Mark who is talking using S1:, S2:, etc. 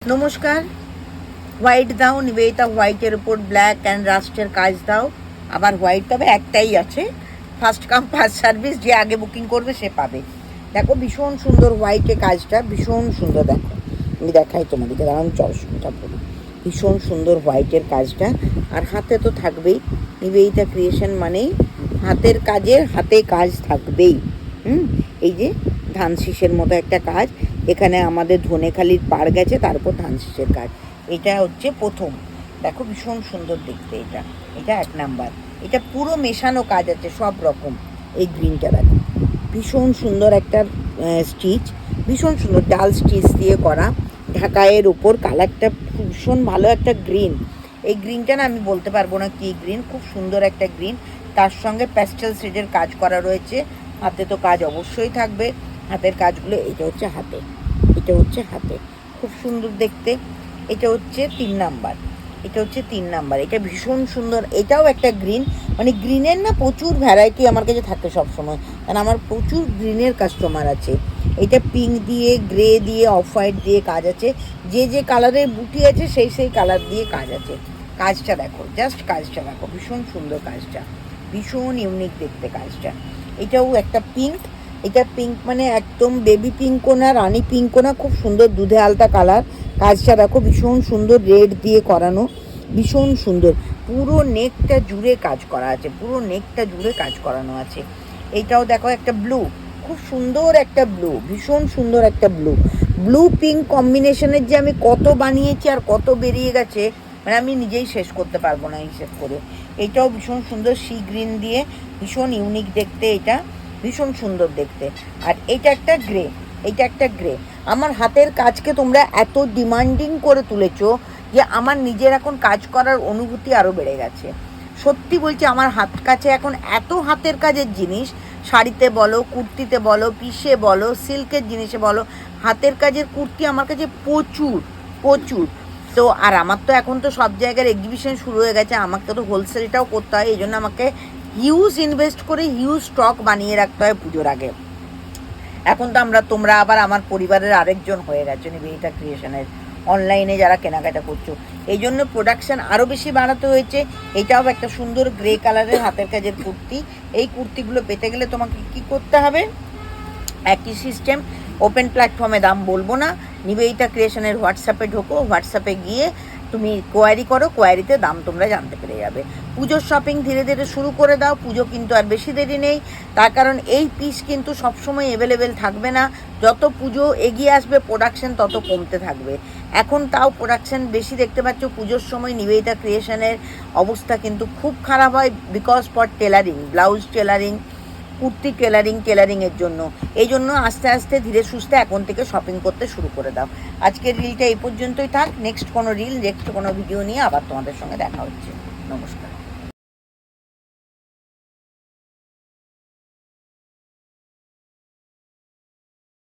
S1: নমস্কার। হোয়াইট দাও, নিবেদিতা হোয়াইটের উপর ব্ল্যাক অ্যান্ড রাস্টের কাজ দাও। আবার হোয়াইট তবে একটাই আছে, ফার্স্ট কাম ফার্স্ট সার্ভিস, যে আগে বুকিং করবে সে পাবে। দেখো ভীষণ সুন্দর হোয়াইটে কাজটা, ভীষণ সুন্দর। দেখো আমি দেখাই তোমাদেরকে, দাঁড়ান চশমাটা পরি। ভীষণ সুন্দর হোয়াইটের কাজটা, আর হাতে তো থাকবেই। নিবেদিতা ক্রিয়েশন মানেই হাতের কাজের হাতে কাজ থাকবেই। এই যে ধান শীষের মতো একটা কাজ, এখানে আমাদের ধনেখালির পাড় গেছে, তারপর ধান শীষের কাজ। এটা হচ্ছে প্রথম। দেখো ভীষণ সুন্দর দেখতে, এটা এক নাম্বার। এটা পুরো মেশানো কাজ আছে সব রকম। এই গ্রিনটা দেখো ভীষণ সুন্দর একটা স্টিচ, ভীষণ সুন্দর ডাল স্টিচ দিয়ে করা। ঢাকাইয়ের উপর কালারটা ভীষণ ভালো একটা গ্রিন। এই গ্রিনটা না আমি বলতে পারবো না কি গ্রিন, খুব সুন্দর একটা গ্রিন। তার সঙ্গে প্যাস্টেল শেডের কাজ করা রয়েছে। হাতে তো কাজ অবশ্যই থাকবে, হাতের কাজগুলো। এটা হচ্ছে হাতে, খুব সুন্দর দেখতে। এটা হচ্ছে 3 নাম্বার, এটা ভীষণ সুন্দর। এটাও একটা গ্রিন, মানে গ্রিনের না প্রচুর ভ্যারাইটি আমার কাছে থাকে সবসময়, কারণ আমার প্রচুর গ্রিনের কাস্টমার আছে। এটা পিঙ্ক দিয়ে, গ্রে দিয়ে, অফ হোয়াইট দিয়ে কাজ আছে। যে কালারের বুটি আছে সেই কালার দিয়ে কাজ আছে। কাজটা দেখো, জাস্ট কাজটা দেখো, ভীষণ সুন্দর কাজটা, ভীষণ ইউনিক দেখতে কাজটা। এটাও একটা পিঙ্ক, এটা পিঙ্ক মানে একদম বেবি পিঙ্কও না, রানি পিঙ্কও না, খুব সুন্দর দুধে আলতা কালার। কাজটা দেখো ভীষণ সুন্দর, রেড দিয়ে করানো, ভীষণ সুন্দর। পুরো নেকটা জুড়ে কাজ করা আছে, পুরো নেকটা জুড়ে কাজ করানো আছে। এইটাও দেখো একটা ব্লু, খুব সুন্দর একটা ব্লু, ভীষণ সুন্দর একটা ব্লু পিঙ্ক কম্বিনেশনের যে আমি কত বানিয়েছি আর কত বেরিয়ে গেছে, মানে আমি নিজেই শেষ করতে পারবো না হিসেব করে। এইটাও ভীষণ সুন্দর, সি গ্রিন দিয়ে, ভীষণ ইউনিক দেখতে, এটা ভীষণ সুন্দর দেখতে। আর এটা একটা গ্রে। আমার হাতের কাজকে তোমরা এত ডিমান্ডিং করে তুলেছো যে আমার নিজের এখন কাজ করার অনুভূতি আরও বেড়ে গেছে। সত্যি বলছি, আমার হাত কাছে এখন এত হাতের কাজের জিনিস, শাড়িতে বলো, কুর্তিতে বলো, পিসে বলো, সিল্কের জিনিসে বলো, হাতের কাজের কুর্তি আমার কাছে প্রচুর। তো আর আমার তো এখন তো সব জায়গার এক্সিবিশন শুরু হয়ে গেছে, আমাকে তো হোলসেলটাও করতে হয়। এই জন্য আমাকে হিউজ ইনভেস্ট করে হিউজ স্টক বানিয়ে রাখতে হয় পুজোর আগে। এখন তো তোমরা আবার আমার পরিবারের আরেকজন হয়ে গেছো নিবেদিতা ক্রিয়েশনের, অনলাইনে যারা কেনাকাটা করছো। এই জন্য প্রোডাকশান আরও বেশি বাড়াতে হয়েছে। এটাও একটা সুন্দর গ্রে কালারের হাতের কাজের কুর্তি। এই কুর্তিগুলো পেতে গেলে তোমাকে কি করতে হবে? একই সিস্টেম, ওপেন প্ল্যাটফর্মে দাম বলবো না, নিবেদিতা ক্রিয়েশনের হোয়াটসঅ্যাপে ঢোকো, হোয়াটসঅ্যাপে গিয়ে তুমি কোয়ারি করো, কোয়ারিতে দাম তোমরা জানতে পেরে যাবে। পুজোর শপিং ধীরে ধীরে শুরু করে দাও, পুজো কিন্তু আর বেশি দেরি নেই। তার কারণ এই পিস কিন্তু সবসময় অ্যাভেলেবেল থাকবে না। যত পুজো এগিয়ে আসবে প্রোডাকশান তত কমতে থাকবে। এখন তাও প্রোডাকশান বেশি দেখতে পাচ্ছ। পুজোর সময় নিবেদিতা ক্রিয়েশনের অবস্থা কিন্তু খুব খারাপ হয়, because for tailoring, blouse tailoring, kurti টেলারিংয়ের জন্য। এই জন্য আস্তে আস্তে ধীরে সুস্থে এখন থেকে শপিং করতে শুরু করে দাও। আজকের রিলটা এই পর্যন্তই থাক। নেক্সট কোনো রিল, নেক্সট কোনো ভিডিও নিয়ে আবার তোমাদের সঙ্গে দেখা হচ্ছে। নমস্কার।